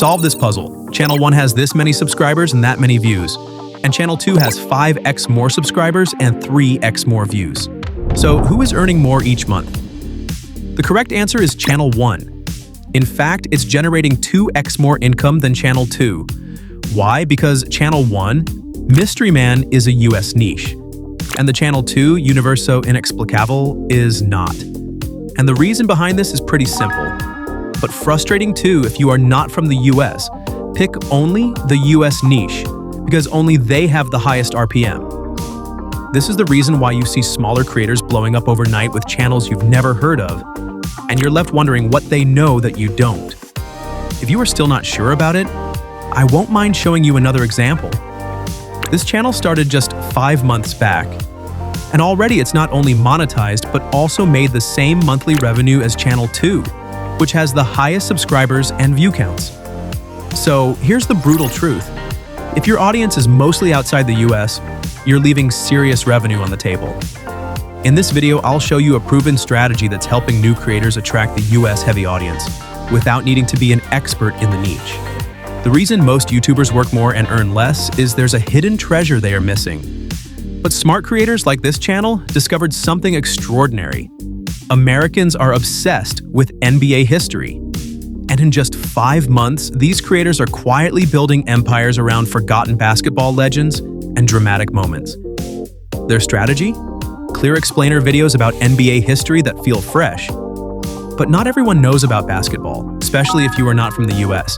Solve this puzzle. Channel 1 has this many subscribers and that many views, and Channel 2 has 5x more subscribers and 3x more views. So who is earning more each month? The correct answer is Channel 1. In fact, it's generating 2x more income than Channel 2. Why? Because Channel 1, Mystery Man, is a US niche, and the Channel 2, Universo Inexplicable, is not. And the reason behind this is pretty simple, but frustrating too if you are not from the US. Pick only the US niche, because only they have the highest RPM. This is the reason why you see smaller creators blowing up overnight with channels you've never heard of, and you're left wondering what they know that you don't. If you are still not sure about it, I won't mind showing you another example. This channel started just 5 months back, and already it's not only monetized, but also made the same monthly revenue as Channel 2, which has the highest subscribers and view counts. So here's the brutal truth. If your audience is mostly outside the US, you're leaving serious revenue on the table. In this video, I'll show you a proven strategy that's helping new creators attract the US-heavy audience without needing to be an expert in the niche. The reason most YouTubers work more and earn less is there's a hidden treasure they are missing. But smart creators like this channel discovered something extraordinary. Americans are obsessed with NBA history. And in just 5 months, these creators are quietly building empires around forgotten basketball legends and dramatic moments. Their strategy? Clear explainer videos about NBA history that feel fresh. But not everyone knows about basketball, especially if you are not from the US.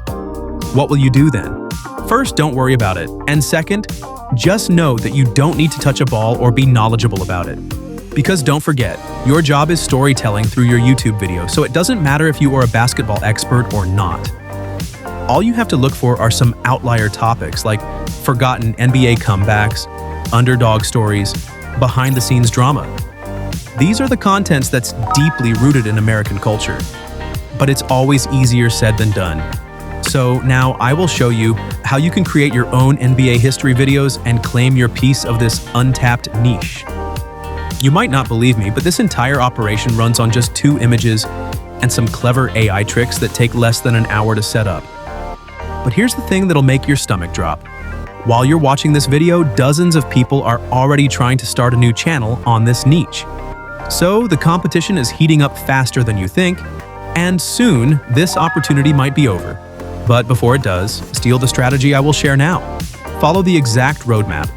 What will you do then? First, don't worry about it. And second, just know that you don't need to touch a ball or be knowledgeable about it. Because don't forget, your job is storytelling through your YouTube video, so it doesn't matter if you are a basketball expert or not. All you have to look for are some outlier topics like forgotten NBA comebacks, underdog stories, behind-the-scenes drama. These are the contents that's deeply rooted in American culture. But it's always easier said than done. So now I will show you how you can create your own NBA history videos and claim your piece of this untapped niche. You might not believe me, but this entire operation runs on just 2 images and some clever AI tricks that take less than an hour to set up. But here's the thing that'll make your stomach drop. While you're watching this video, dozens of people are already trying to start a new channel on this niche. So the competition is heating up faster than you think, and soon this opportunity might be over. But before it does, steal the strategy I will share now. Follow the exact roadmap,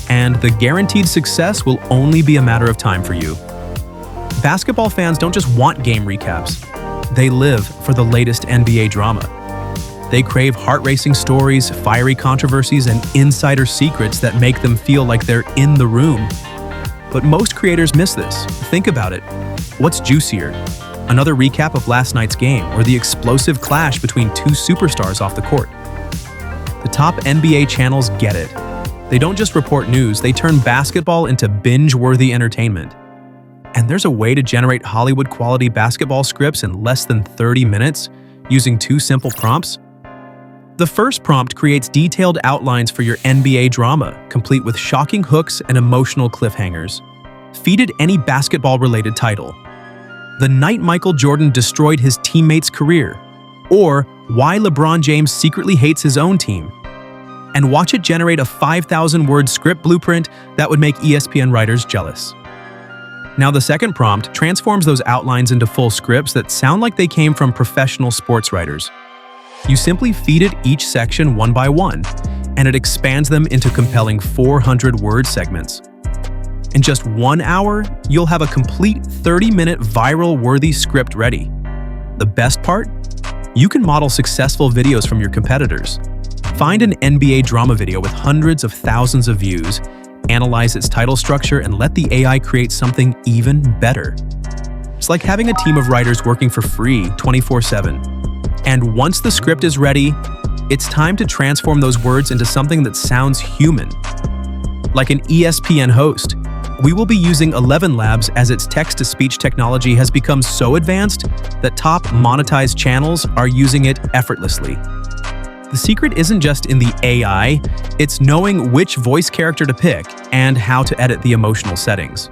and the guaranteed success will only be a matter of time for you. Basketball fans don't just want game recaps. They live for the latest NBA drama. They crave heart-racing stories, fiery controversies, and insider secrets that make them feel like they're in the room. But most creators miss this. Think about it. What's juicier? Another recap of last night's game, or the explosive clash between 2 superstars off the court? The top NBA channels get it. They don't just report news, they turn basketball into binge-worthy entertainment. And there's a way to generate Hollywood-quality basketball scripts in less than 30 minutes using 2 simple prompts. The first prompt creates detailed outlines for your NBA drama, complete with shocking hooks and emotional cliffhangers. Feed it any basketball-related title. The night Michael Jordan destroyed his teammate's career, or why LeBron James secretly hates his own team. And watch it generate a 5,000-word script blueprint that would make ESPN writers jealous. Now the second prompt transforms those outlines into full scripts that sound like they came from professional sports writers. You simply feed it each section one by one, and it expands them into compelling 400-word segments. In just 1 hour, you'll have a complete 30-minute viral-worthy script ready. The best part? You can model successful videos from your competitors. Find an NBA drama video with hundreds of thousands of views, analyze its title structure, and let the AI create something even better. It's like having a team of writers working for free 24/7. And once the script is ready, it's time to transform those words into something that sounds human. Like an ESPN host. We will be using 11 Labs as its text-to-speech technology has become so advanced that top monetized channels are using it effortlessly. The secret isn't just in the AI, it's knowing which voice character to pick and how to edit the emotional settings.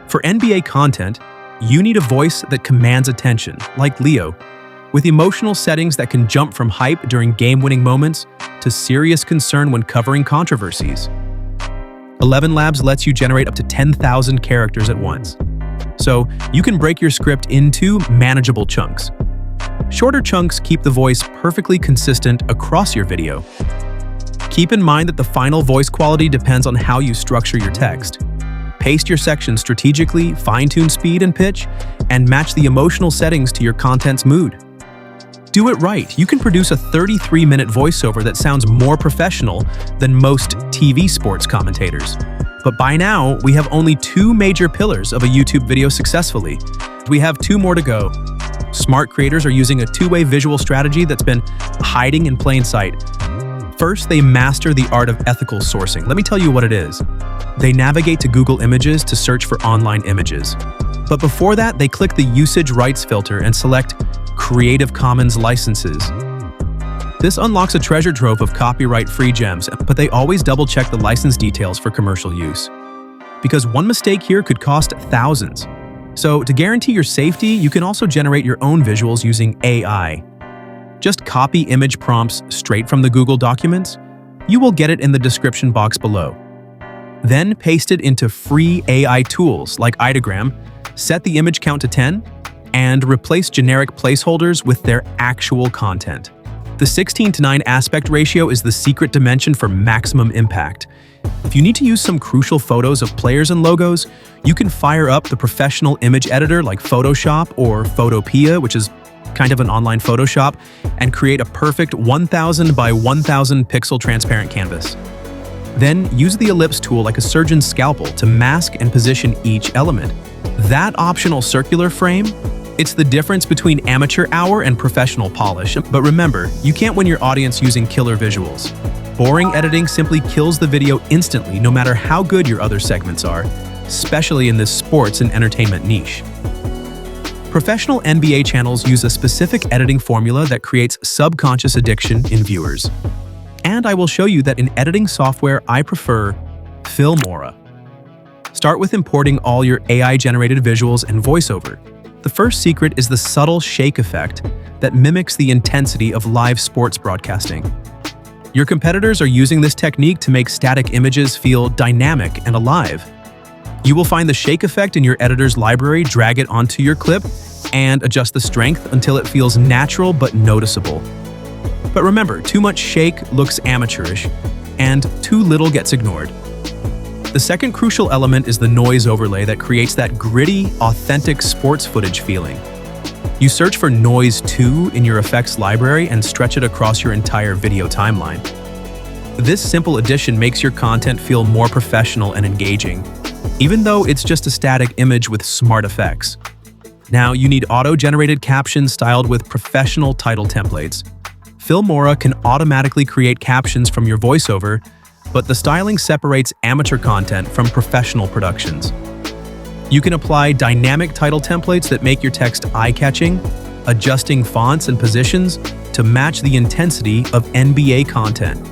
For NBA content, you need a voice that commands attention, like Leo, with emotional settings that can jump from hype during game-winning moments to serious concern when covering controversies. 11 Labs lets you generate up to 10,000 characters at once, so you can break your script into manageable chunks. Shorter chunks keep the voice perfectly consistent across your video. Keep in mind that the final voice quality depends on how you structure your text. Paste your section strategically, fine-tune speed and pitch, and match the emotional settings to your content's mood. Do it right. You can produce a 33-minute voiceover that sounds more professional than most TV sports commentators. But by now, we have only 2 major pillars of a YouTube video successfully. We have 2 more to go. Smart creators are using a 2-way visual strategy that's been hiding in plain sight. First, they master the art of ethical sourcing. Let me tell you what it is. They navigate to Google Images to search for online images. But before that, they click the usage rights filter and select Creative Commons licenses. This unlocks a treasure trove of copyright-free gems, but they always double-check the license details for commercial use. Because one mistake here could cost thousands. So to guarantee your safety, you can also generate your own visuals using AI. Just copy image prompts straight from the Google Documents. You will get it in the description box below. Then paste it into free AI tools like Ideogram, set the image count to 10, and replace generic placeholders with their actual content. The 16:9 aspect ratio is the secret dimension for maximum impact. If you need to use some crucial photos of players and logos, you can fire up the professional image editor like Photoshop or Photopea, which is kind of an online Photoshop, and create a perfect 1000 by 1000 pixel transparent canvas. Then use the ellipse tool like a surgeon's scalpel to mask and position each element. That optional circular frame, it's the difference between amateur hour and professional polish. But remember, you can't win your audience using killer visuals. Boring editing simply kills the video instantly, no matter how good your other segments are, especially in this sports and entertainment niche. Professional NBA channels use a specific editing formula that creates subconscious addiction in viewers. And I will show you that in editing software, I prefer Filmora. Start with importing all your AI-generated visuals and voiceover. The first secret is the subtle shake effect that mimics the intensity of live sports broadcasting. Your competitors are using this technique to make static images feel dynamic and alive. You will find the shake effect in your editor's library, drag it onto your clip, and adjust the strength until it feels natural but noticeable. But remember, too much shake looks amateurish, and too little gets ignored. The second crucial element is the noise overlay that creates that gritty, authentic sports footage feeling. You search for Noise 2 in your effects library and stretch it across your entire video timeline. This simple addition makes your content feel more professional and engaging, even though it's just a static image with smart effects. Now, you need auto-generated captions styled with professional title templates. Filmora can automatically create captions from your voiceover, but the styling separates amateur content from professional productions. You can apply dynamic title templates that make your text eye-catching, adjusting fonts and positions to match the intensity of NBA content.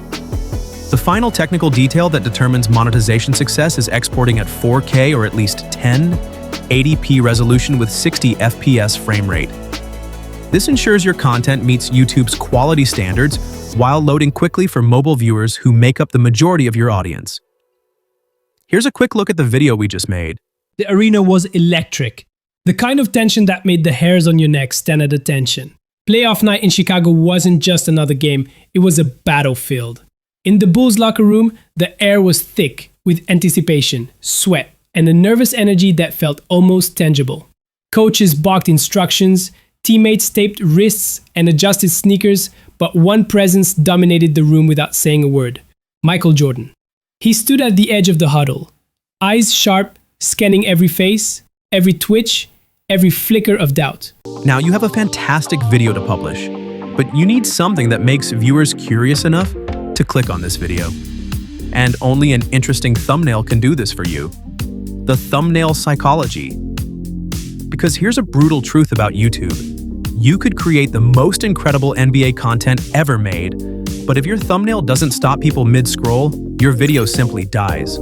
The final technical detail that determines monetization success is exporting at 4K or at least 1080p resolution with 60 FPS frame rate. This ensures your content meets YouTube's quality standards while loading quickly for mobile viewers who make up the majority of your audience. Here's a quick look at the video we just made. The arena was electric. The kind of tension that made the hairs on your neck stand at attention. Playoff night in Chicago wasn't just another game, it was a battlefield. In the Bulls locker room, the air was thick with anticipation, sweat, and a nervous energy that felt almost tangible. Coaches barked instructions, teammates taped wrists and adjusted sneakers, but one presence dominated the room without saying a word: Michael Jordan. He stood at the edge of the huddle, eyes sharp, scanning every face, every twitch, every flicker of doubt. Now, you have a fantastic video to publish, but you need something that makes viewers curious enough to click on this video. And only an interesting thumbnail can do this for you. The thumbnail psychology. Because here's a brutal truth about YouTube. You could create the most incredible NBA content ever made, but if your thumbnail doesn't stop people mid-scroll, your video simply dies.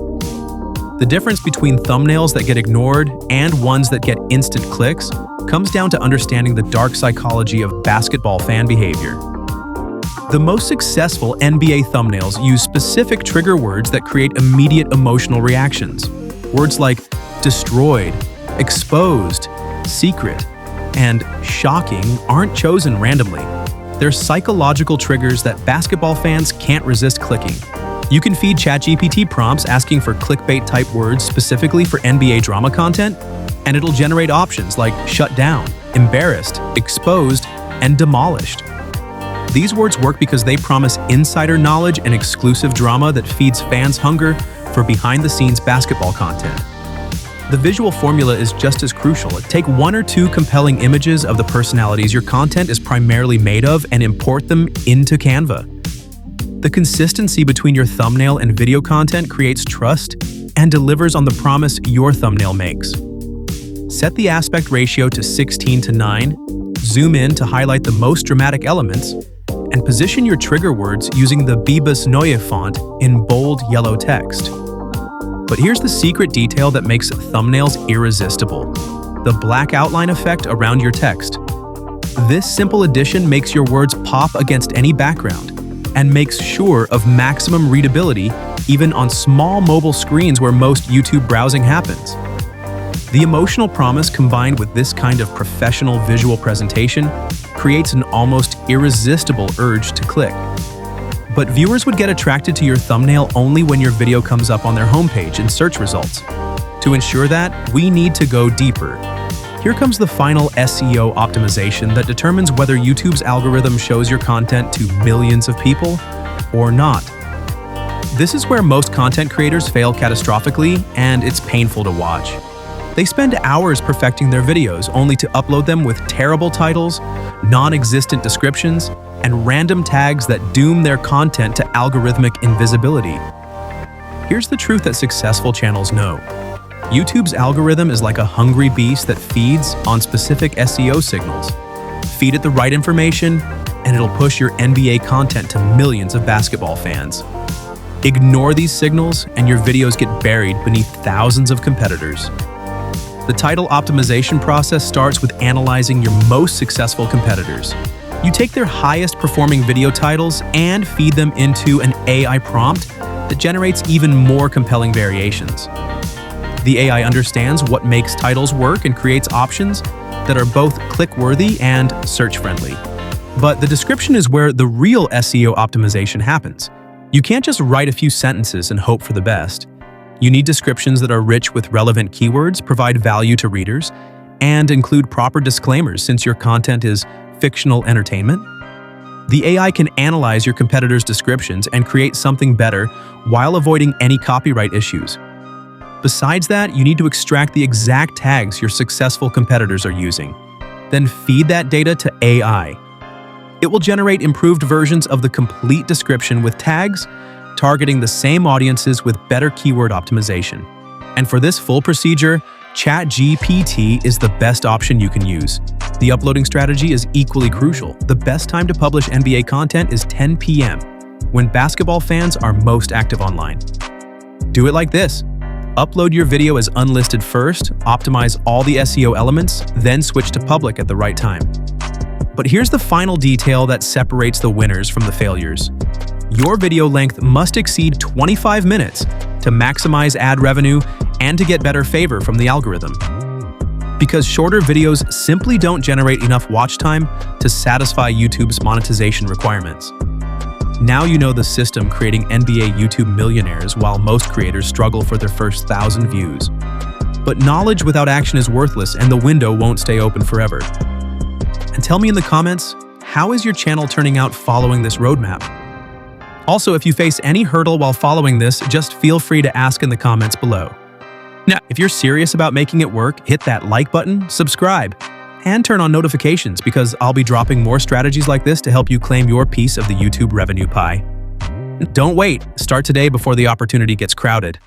The difference between thumbnails that get ignored and ones that get instant clicks comes down to understanding the dark psychology of basketball fan behavior. The most successful NBA thumbnails use specific trigger words that create immediate emotional reactions. Words like destroyed, exposed, secret, and shocking aren't chosen randomly. They're psychological triggers that basketball fans can't resist clicking. You can feed ChatGPT prompts asking for clickbait-type words specifically for NBA drama content, and it'll generate options like shut down, embarrassed, exposed, and demolished. These words work because they promise insider knowledge and exclusive drama that feeds fans' hunger for behind-the-scenes basketball content. The visual formula is just as crucial. Take 1 or 2 compelling images of the personalities your content is primarily made of and import them into Canva. The consistency between your thumbnail and video content creates trust and delivers on the promise your thumbnail makes. Set the aspect ratio to 16:9, zoom in to highlight the most dramatic elements, and position your trigger words using the Bibas Neue font in bold yellow text. But here's the secret detail that makes thumbnails irresistible: the black outline effect around your text. This simple addition makes your words pop against any background and makes sure of maximum readability even on small mobile screens where most YouTube browsing happens. The emotional promise combined with this kind of professional visual presentation creates an almost irresistible urge to click. But viewers would get attracted to your thumbnail only when your video comes up on their homepage in search results. To ensure that, we need to go deeper. Here comes the final SEO optimization that determines whether YouTube's algorithm shows your content to millions of people or not. This is where most content creators fail catastrophically, and it's painful to watch. They spend hours perfecting their videos only to upload them with terrible titles, non-existent descriptions, and random tags that doom their content to algorithmic invisibility. Here's the truth that successful channels know. YouTube's algorithm is like a hungry beast that feeds on specific SEO signals. Feed it the right information, and it'll push your NBA content to millions of basketball fans. Ignore these signals, and your videos get buried beneath thousands of competitors. The title optimization process starts with analyzing your most successful competitors. You take their highest performing video titles and feed them into an AI prompt that generates even more compelling variations. The AI understands what makes titles work and creates options that are both click-worthy and search-friendly. But the description is where the real SEO optimization happens. You can't just write a few sentences and hope for the best. You need descriptions that are rich with relevant keywords, provide value to readers, and include proper disclaimers since your content is fictional entertainment. The AI can analyze your competitors' descriptions and create something better while avoiding any copyright issues. Besides that, you need to extract the exact tags your successful competitors are using. Then feed that data to AI. It will generate improved versions of the complete description with tags, targeting the same audiences with better keyword optimization. And for this full procedure, ChatGPT is the best option you can use. The uploading strategy is equally crucial. The best time to publish NBA content is 10 p.m., when basketball fans are most active online. Do it like this. Upload your video as unlisted first, optimize all the SEO elements, then switch to public at the right time. But here's the final detail that separates the winners from the failures. Your video length must exceed 25 minutes to maximize ad revenue and to get better favor from the algorithm. Because shorter videos simply don't generate enough watch time to satisfy YouTube's monetization requirements. Now you know the system creating NBA YouTube millionaires while most creators struggle for their first 1,000 views. But knowledge without action is worthless, and the window won't stay open forever. And tell me in the comments, how is your channel turning out following this roadmap? Also, if you face any hurdle while following this, just feel free to ask in the comments below. Now, if you're serious about making it work, hit that like button, subscribe, and turn on notifications because I'll be dropping more strategies like this to help you claim your piece of the YouTube revenue pie. Don't wait. Start today before the opportunity gets crowded.